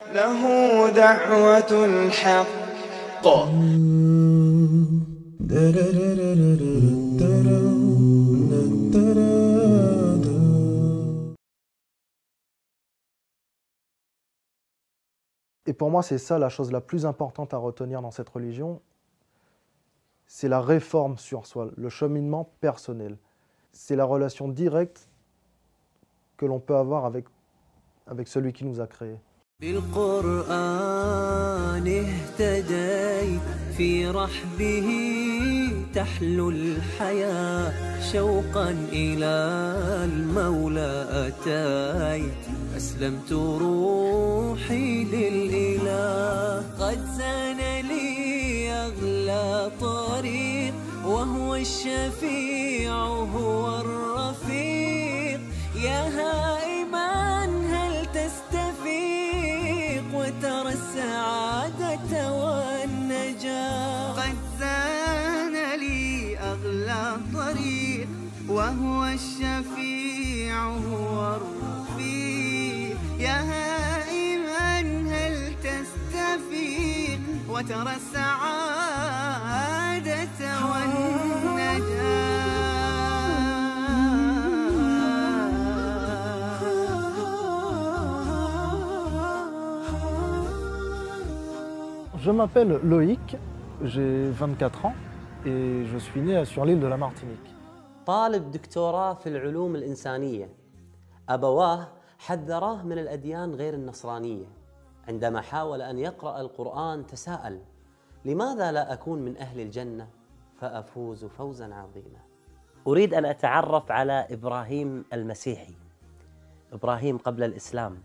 له دعوة الحق. Et pour moi, c'est ça la chose la plus importante à retenir dans cette religion, c'est la réforme sur soi, le cheminement personnel. C'est la relation directe que l'on peut avoir avec celui qui nous a créés. بالقرآن اهتديت في رحبه تحلو الحياة شوقا إلى المولى أتيت أسلمت روحي للإله قد زان لي أغلى طريق وهو الشفيع هو الرفيق يا هائما هل تستفيق وترى السعادة والنجاة قد زان لي أغلى طريق وهو الشفيع هو الرفيق يا هائما هل تستفيق وترى السعادة والنجاة. Je m'appelle Loïc, j'ai 24 ans et je suis né sur l'île de la Martinique. طالب دكتوراه في العلوم الإنسانية. أبواه حذراه من الأديان غير النصرانية. عندما حاول أن يقرأ القرآن تساءل: لماذا لا أكون من أهل الجنة فأفوز فوزا عظيما؟ أريد أن أتعرف على إبراهيم المسيحي. إبراهيم قبل الإسلام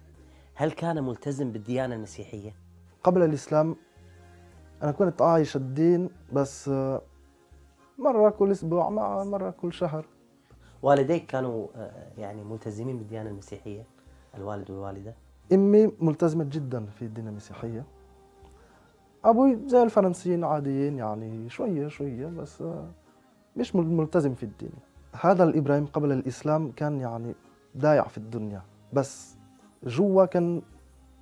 هل كان ملتزم بالديانة المسيحية؟ قبل الإسلام أنا كنت عايش الدين بس مرة كل أسبوع مرة كل شهر. والديك كانوا يعني ملتزمين بالديانة المسيحية، الوالد والوالدة؟ أمي ملتزمة جدا في الدين المسيحية. أبوي زي الفرنسيين عاديين يعني شوية شوية بس مش ملتزم في الدين. هذا الإبراهيم قبل الإسلام كان يعني دايع في الدنيا بس جوا كان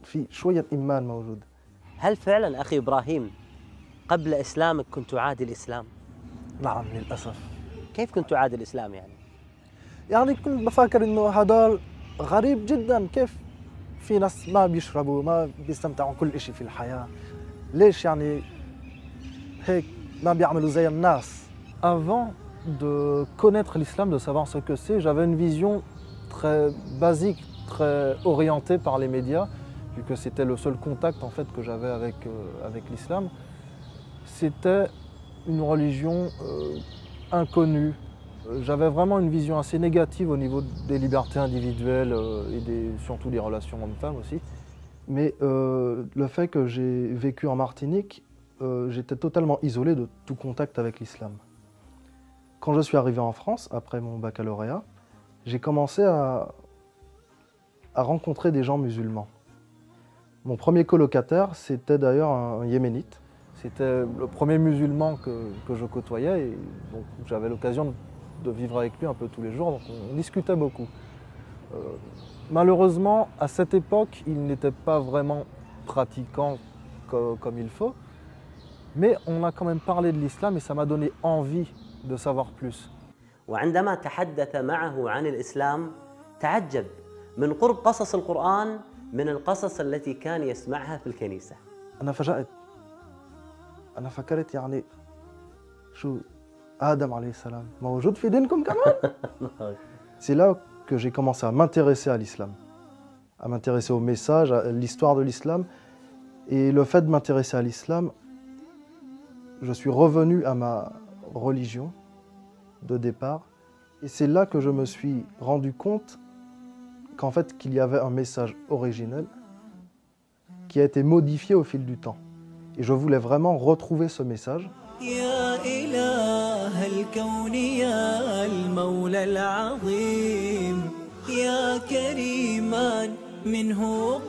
في شوية إيمان موجود. هل فعلا أخي إبراهيم قبل إسلامك كنت تعادي الإسلام؟ نعم للأسف. كيف كنت تعادي الإسلام يعني؟ يعني كنت بفكر إنه هذا غريب جدا، كيف في ناس ما بيشربوا ما بيستمتعوا كل إشي في الحياة، ليش يعني هيك ما بيعملوا زي الناس. Avant de connaître l'islam, de savoir ce que c'est, j'avais une vision très basique, très orientée par les médias, vu que c'était le seul contact en fait que j'avais avec l'islam. C'était une religion inconnue. J'avais vraiment une vision assez négative au niveau des libertés individuelles et surtout des relations hommes-femmes aussi. Mais le fait que j'ai vécu en Martinique, j'étais totalement isolé de tout contact avec l'islam. Quand je suis arrivé en France, après mon baccalauréat, j'ai commencé à rencontrer des gens musulmans. Mon premier colocataire, c'était d'ailleurs un yéménite. C'était le premier musulman que je côtoyais et donc j'avais l'occasion de vivre avec lui un peu tous les jours, donc on discutait beaucoup. Malheureusement, à cette époque, il n'était pas vraiment pratiquant comme il faut, mais on a quand même parlé de l'islam et ça m'a donné envie de savoir plus. وعندما تحدث معه عن الإسلام تعجب من قرب قصص القرآن من القصص التي كان يسمعها في الكنيسة. أنا فجأت، أنا فكرت يعني شو آدم عليه السلام موجود في دينكم كمان؟ C'est là que j'ai commencé à m'intéresser à l'islam, à m'intéresser au message, à l'histoire de l'islam. Et le fait de m'intéresser à l'islam, je suis revenu à ma religion de départ. Et c'est là que je me suis rendu compte qu'en fait, qu'il y avait un message originel qui a été modifié au fil du temps. Et je voulais vraiment retrouver ce message. يا إله الكون يا المولى العظيم يا كريما منه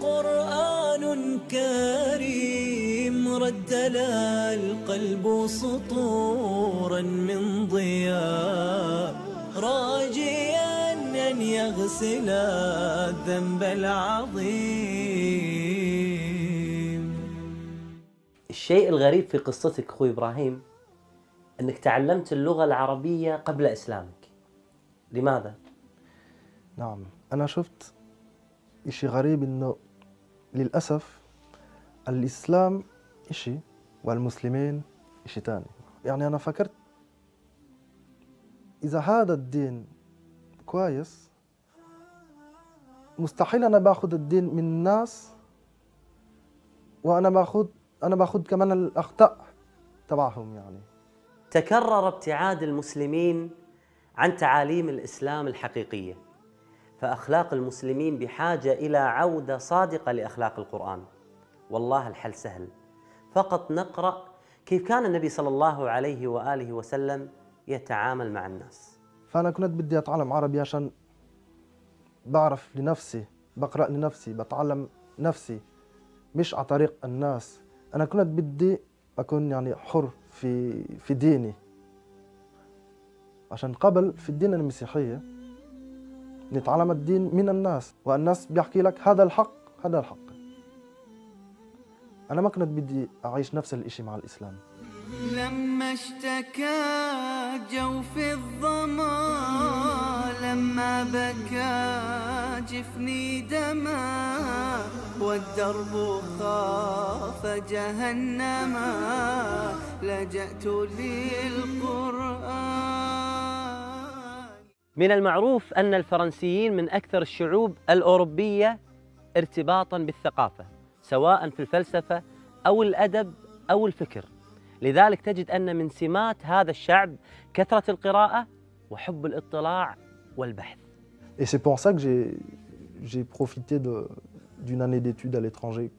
قرآن كريم ردل القلب سطورا من ضياء راجيا أن يغسل الذنب العظيم. الشيء الغريب في قصتك أخوي إبراهيم أنك تعلمت اللغة العربية قبل إسلامك. لماذا؟ نعم، أنا شفت إشي غريب إنه للأسف الإسلام إشي والمسلمين إشي تاني. يعني أنا فكرت إذا هذا الدين كويس مستحيل أنا باخذ الدين من الناس وأنا باخذ كمان الأخطاء تبعهم. يعني تكرر ابتعاد المسلمين عن تعاليم الإسلام الحقيقية، فأخلاق المسلمين بحاجة إلى عودة صادقة لأخلاق القرآن. والله الحل سهل، فقط نقرأ كيف كان النبي صلى الله عليه وآله وسلم يتعامل مع الناس. فأنا كنت بدي أتعلم عربي عشان بعرف لنفسي، بقرأ لنفسي، بتعلم نفسي، مش على طريق الناس. أنا كنت بدي أكون يعني حر في ديني، عشان قبل في الدين المسيحية نتعلم الدين من الناس، والناس بيحكي لك هذا الحق هذا الحق. أنا ما كنت بدي أعيش نفس الإشي مع الإسلام. لما اشتكى جوف الظما، لما بكى جفني دما، والدرب خاف جهنما، لجأت للقرآن. من المعروف أن الفرنسيين من أكثر الشعوب الأوروبية ارتباطاً بالثقافة، سواء في الفلسفة أو الأدب أو الفكر. لذلك تجد أن من سمات هذا الشعب كثرة القراءة وحب الاطلاع والبحث. Et c'est pour ça que j'ai profité d'une année d'études à l'étranger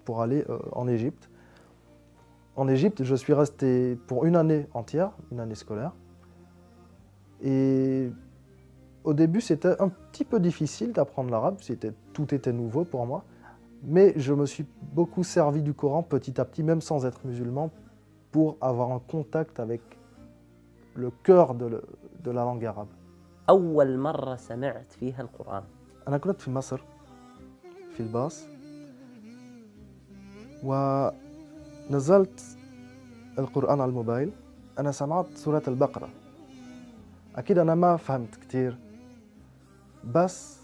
pour aller en Égypte. En Égypte, je suis resté pour une année entière, une année scolaire. Et au début, c'était un petit peu difficile d'apprendre l'arabe, tout était nouveau pour moi. Mais je me suis beaucoup servi du Coran petit à petit, même sans être musulman, pour avoir un contact avec le cœur de la langue arabe. أول مرة سمعت فيها القرآن؟ أنا كنت في مصر في الباص ونزلت القرآن على الموبايل. أنا سمعت سورة البقرة، أكيد أنا ما فهمت كتير، بس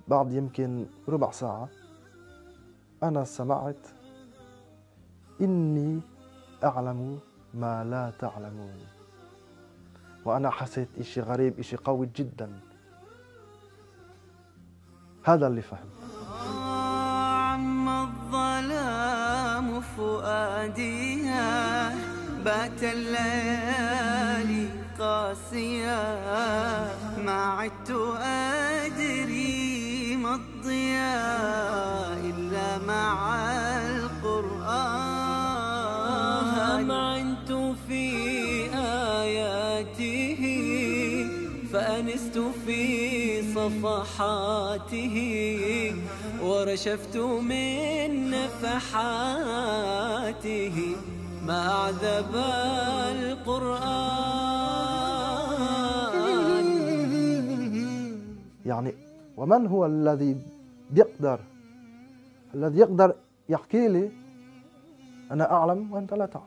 بعد يمكن ربع ساعة أنا سمعت إني أعلم ما لا تعلمون، وأنا حسيت إشي غريب، إشي قوي جدا. هذا اللي فهم. عم الظلام فؤاديها، بات الليالي قاسية، ما عدت أدري ما الضياء إلا مع القرآن. معنت في آياته، فأنست في صفحاته، ورشفت من نفحاته، ما أعذب القرآن. يعني ومن هو الذي يقدر يحكي لي أنا أعلم وأنت لا تعلم؟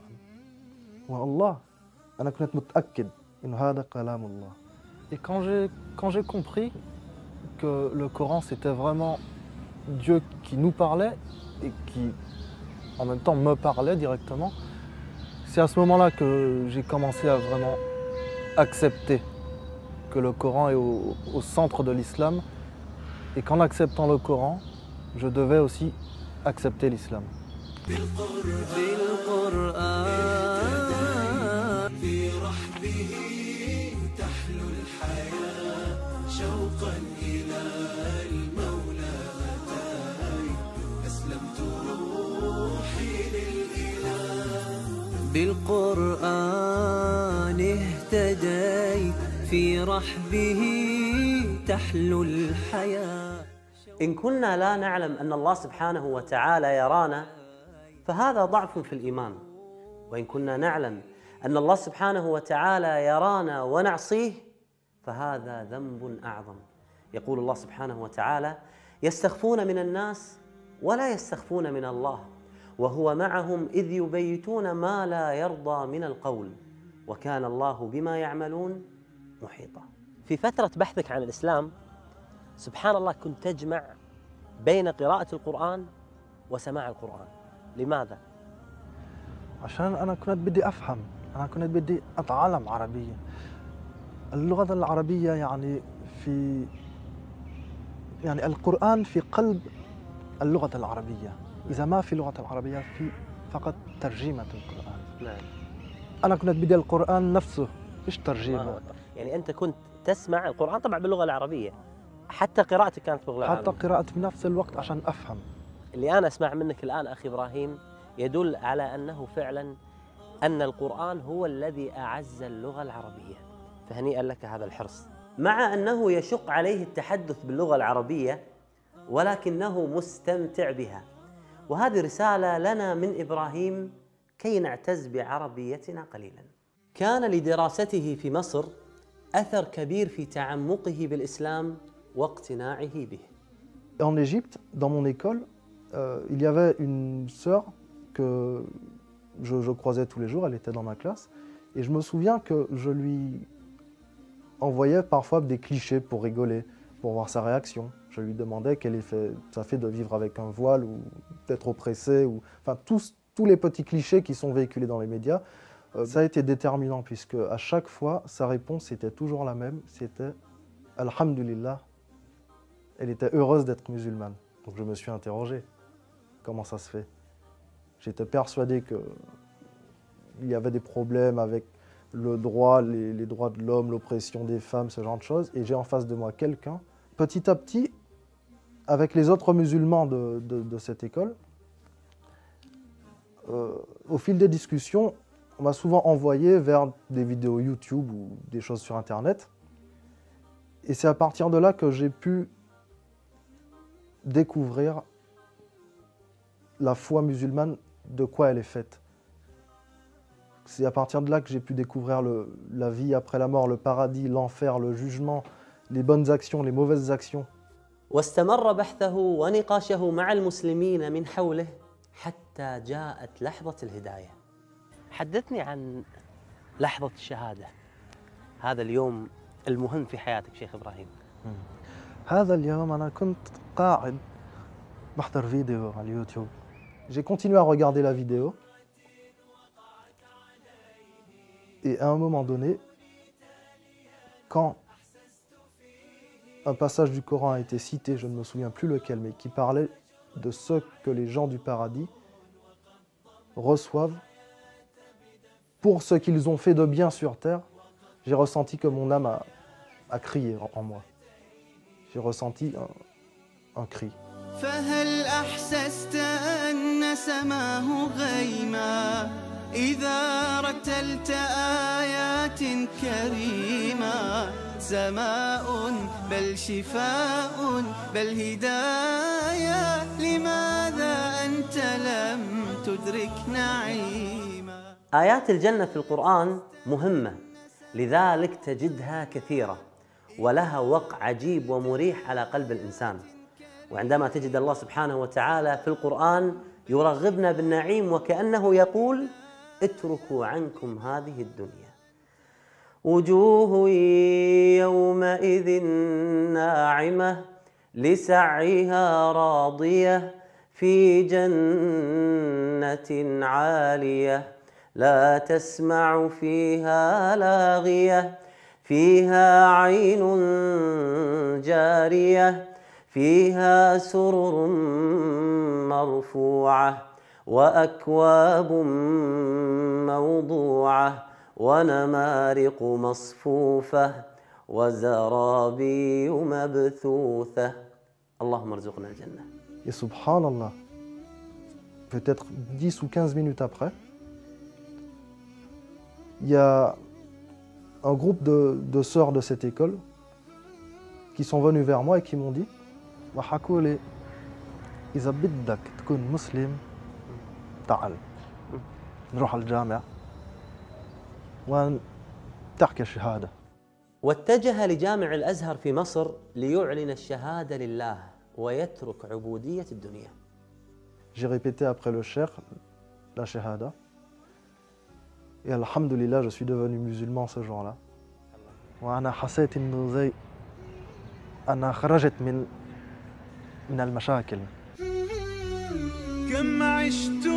هو الله. أنا كنت متأكد إنه هذا كلام الله. Et quand j'ai compris que le Coran c'était vraiment Dieu qui nous parlait et qui en même temps me parlait directement, c'est à ce moment-là que j'ai commencé à vraiment accepter que le Coran est au centre de l'islam et qu'en acceptant le Coran, je devais aussi accepter l'islam. بالقرآن اهتديت، في رحبه تحلو الحياة. إن كنا لا نعلم أن الله سبحانه وتعالى يرانا فهذا ضعف في الإيمان، وإن كنا نعلم أن الله سبحانه وتعالى يرانا ونعصيه فهذا ذنب أعظم. يقول الله سبحانه وتعالى: يستخفون من الناس ولا يستخفون من الله، وهو معهم إذ يبيتون ما لا يرضى من القول وكان الله بما يعملون محيطا. في فترة بحثك عن الإسلام سبحان الله كنت تجمع بين قراءة القرآن وسماع القرآن، لماذا؟ عشان أنا كنت بدي أفهم، أنا كنت بدي أتعلم عربية. اللغة العربية يعني القرآن في قلب اللغة العربية. إذا ما في لغة العربية في فقط ترجمة القرآن. نعم. أنا كنت بدي القرآن نفسه مش ترجمة. يعني أنت كنت تسمع القرآن طبعا باللغة العربية، حتى قراءتك كانت باللغة العربية. حتى قراءتي بنفس الوقت عشان أفهم. اللي أنا أسمع منك الآن أخي إبراهيم يدل على أنه فعلا أن القرآن هو الذي أعز اللغة العربية، فهنيئا لك هذا الحرص. مع أنه يشق عليه التحدث باللغة العربية ولكنه مستمتع بها، وهذه رسالة لنا من إبراهيم كي نعتز بعربيتنا قليلا. كان لدراسته في مصر أثر كبير في تعمقه بالإسلام واقتناعه به. En Égypte, dans mon école, il y avait une sœur que je croisais tous les jours, elle était dans ma classe, et je me souviens que je lui envoyais parfois des clichés pour rigoler, pour voir sa réaction. Je lui demandais quel effet ça fait de vivre avec un voile ou d'être oppressé, ou enfin tous les petits clichés qui sont véhiculés dans les médias. Ça a été déterminant puisque à chaque fois sa réponse était toujours la même, c'était Alhamdulillah. Elle était heureuse d'être musulmane. Donc je me suis interrogé, comment ça se fait? J'étais persuadé qu'il y avait des problèmes avec le droit, les droits de l'homme, l'oppression des femmes, ce genre de choses. Et j'ai en face de moi quelqu'un, petit à petit, avec les autres musulmans de cette école, au fil des discussions, on m'a souvent envoyé vers des vidéos YouTube ou des choses sur Internet. Et c'est à partir de là que j'ai pu découvrir la foi musulmane, de quoi elle est faite. C'est à partir de là que j'ai pu découvrir la vie après la mort, le paradis, l'enfer, le jugement, les bonnes actions, les mauvaises actions. واستمر بحثه ونقاشه مع المسلمين من حوله حتى جاءت لحظة الهداية. حدثني عن لحظة الشهادة، هذا اليوم المهم في حياتك شيخ إبراهيم. هذا اليوم أنا كنت قاعد بحضر فيديو على اليوتيوب. J'ai continué à regarder la vidéo. Et à un moment donné, quand un passage du Coran a été cité, je ne me souviens plus lequel, mais qui parlait de ce que les gens du paradis reçoivent pour ce qu'ils ont fait de bien sur terre, j'ai ressenti que mon âme a crié en moi. J'ai ressenti un cri. فهل أحسست أن سماه غيما إذا رتلت آيات كريمة سماء بل شفاء بل هداية لماذا أنت لم تدرك نعيما. آيات الجنة في القرآن مهمة، لذلك تجدها كثيرة ولها وقع عجيب ومريح على قلب الإنسان. وعندما تجد الله سبحانه وتعالى في القرآن يرغبنا بالنعيم وكأنه يقول اتركوا عنكم هذه الدنيا. وجوه يومئذ ناعمة لسعيها راضية في جنة عالية لا تسمع فيها لاغية فيها عين جارية فيها سرر مرفوعة وأكواب موضوعة ونمارق مصفوفة وزرابي مبثوثة. اللهم ارزقنا الجنة. Et subhanallah, peut-être 10 ou 15 minutes après, il y a un groupe de sœurs de cette école qui sont venues vers moi et qui m'ont dit وحكوا لي إذا بدك تكون مسلم تعال نروح على الجامع وتحكي الشهادة. واتجه لجامع الأزهر في مصر ليعلن الشهادة لله ويترك عبودية الدنيا. J'ai répété après le cheikh la shahada. Et alhamdulillah, je suis devenu musulman ce jour-là. وأنا حسيت إنه زي أنا خرجت من المشاكل. كم عشت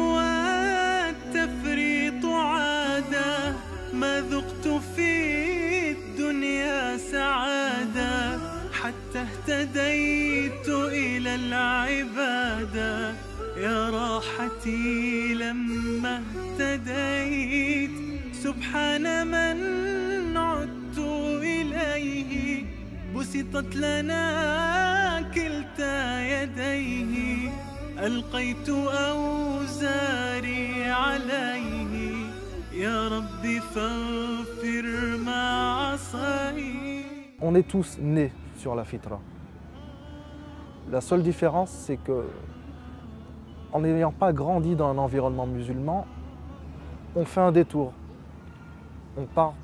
والتفريط عادة ما ذقت في الدنيا سعادة حتى اهتديت إلى العبادة يا راحتي لما اهتديت سبحان من عدت إليه بسطت لنا كلتا يديه ألقيت أوزاري عليه يا ربي فاغفر ما عصيت. On est tous nés sur la fitra. La seule différence, c'est que, en n'ayant pas grandi dans un environnement musulman, on fait un détour. On part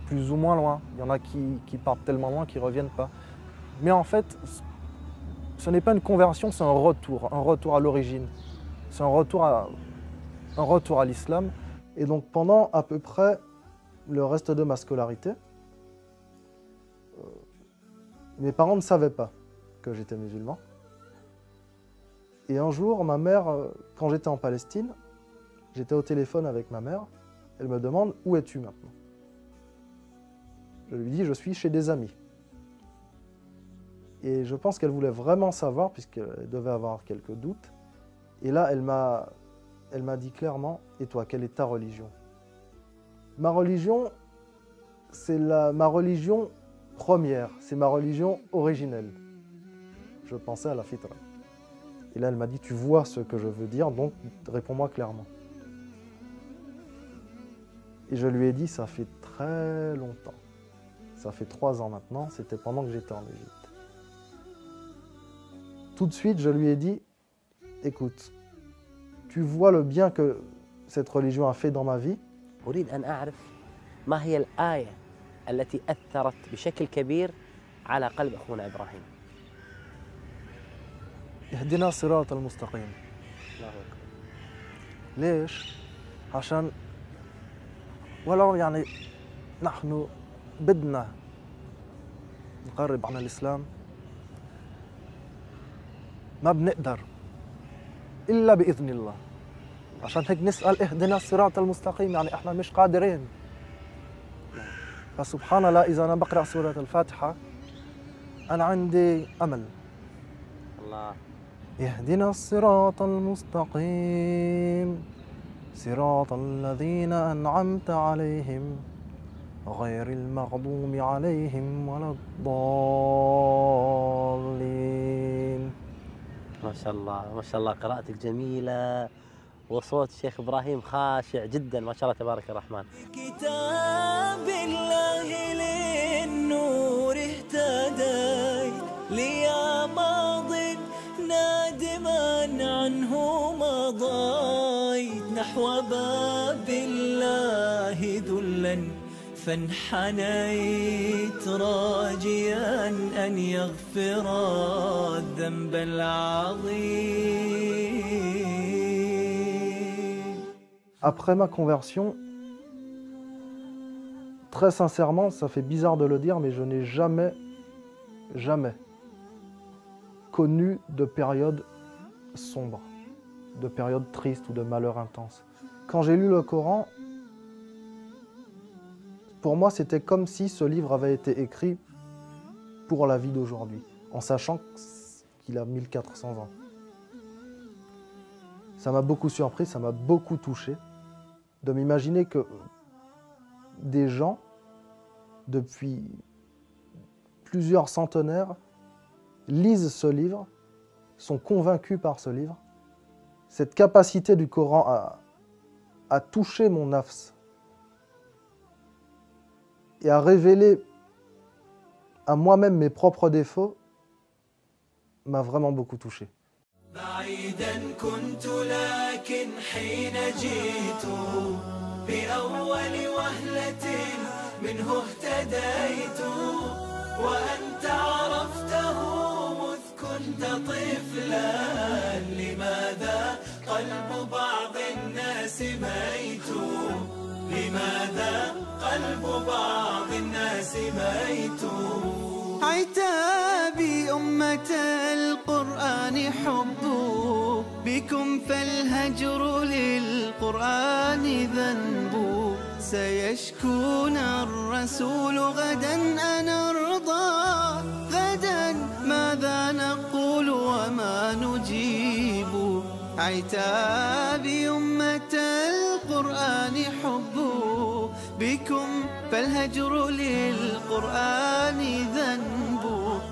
plus ou moins loin. Il y en a qui partent tellement loin qu'ils ne reviennent pas. Mais en fait, ce n'est pas une conversion, c'est un retour à l'origine. C'est un retour à l'islam. Et donc pendant à peu près le reste de ma scolarité, mes parents ne savaient pas que j'étais musulman. Et un jour, ma mère, quand j'étais en Palestine, j'étais au téléphone avec ma mère, elle me demande « Où es-tu maintenant ?» Je lui dis « Je suis chez des amis ». Et je pense qu'elle voulait vraiment savoir, puisqu'elle devait avoir quelques doutes. Et là, elle m'a dit clairement « Et toi, quelle est ta religion ?» Ma religion, c'est ma religion première, c'est ma religion originelle. Je pensais à la fitra. Et là, elle m'a dit « Tu vois ce que je veux dire, donc réponds-moi clairement. » Et je lui ai dit « Ça fait très longtemps. Ça fait 3 ans maintenant, c'était pendant que j'étais en Égypte. » Tout de suite, je lui ai dit « Écoute, tu vois le bien que cette religion a fait dans ma vie. أريد أن أعرف ما هي الآية التي أثرت بشكل كبير على قلب أخونا إبراهيم. اهدنا الصراط المستقيم. ليش؟ عشان ولو يعني نحن بدنا نقرب عن الإسلام ما بنقدر إلا بإذن الله. عشان هيك نسأل اهدنا الصراط المستقيم، يعني احنا مش قادرين. فسبحان الله إذا أنا بقرأ سورة الفاتحة أنا عندي أمل. الله. اهدنا الصراط المستقيم صراط الذين أنعمت عليهم غير المغضوب عليهم ولا الضالين. ما شاء الله ما شاء الله، قراءتك جميلة وصوت الشيخ إبراهيم خاشع جدا ما شاء الله تبارك الرحمن. كتاب الله للنور اهتديت ليا ماض نادما عنه مضيت نحو باب الله ذلا فانحنيت راجيا أن يغفر الذنب العظيم. Après ma conversion, très sincèrement, ça fait bizarre de le dire, mais je n'ai jamais connu de période sombre, de période triste ou de malheur intense. Quand j'ai lu le Coran, pour moi, c'était comme si ce livre avait été écrit pour la vie d'aujourd'hui, en sachant qu'il a 1400 ans. Ça m'a beaucoup surpris, ça m'a beaucoup touché, de m'imaginer que des gens, depuis plusieurs centenaires, lisent ce livre, sont convaincus par ce livre. Cette capacité du Coran à toucher mon nafs et à révéler à moi-même mes propres défauts m'a vraiment beaucoup touché. بعيدا كنت لكن حين جئت بأول وهلة منه اهتديت وأنت عرفته مذ كنت طفلا لماذا الناس ميت، لماذا قلب بعض الناس ميت؟ عتابي أمة القرآن حب، بكم فالهجر للقرآن ذنب. سيشكون الرسول غدا أنا أرضى، غدا ماذا نقول وما نجيب؟ عتابي أمة القرآن حب، بكم فالهجر للقرآن ذنب.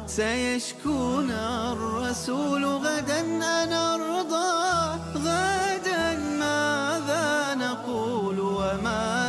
سيشكون الرسول غدا أنا أرضى، غدا ماذا نقول وما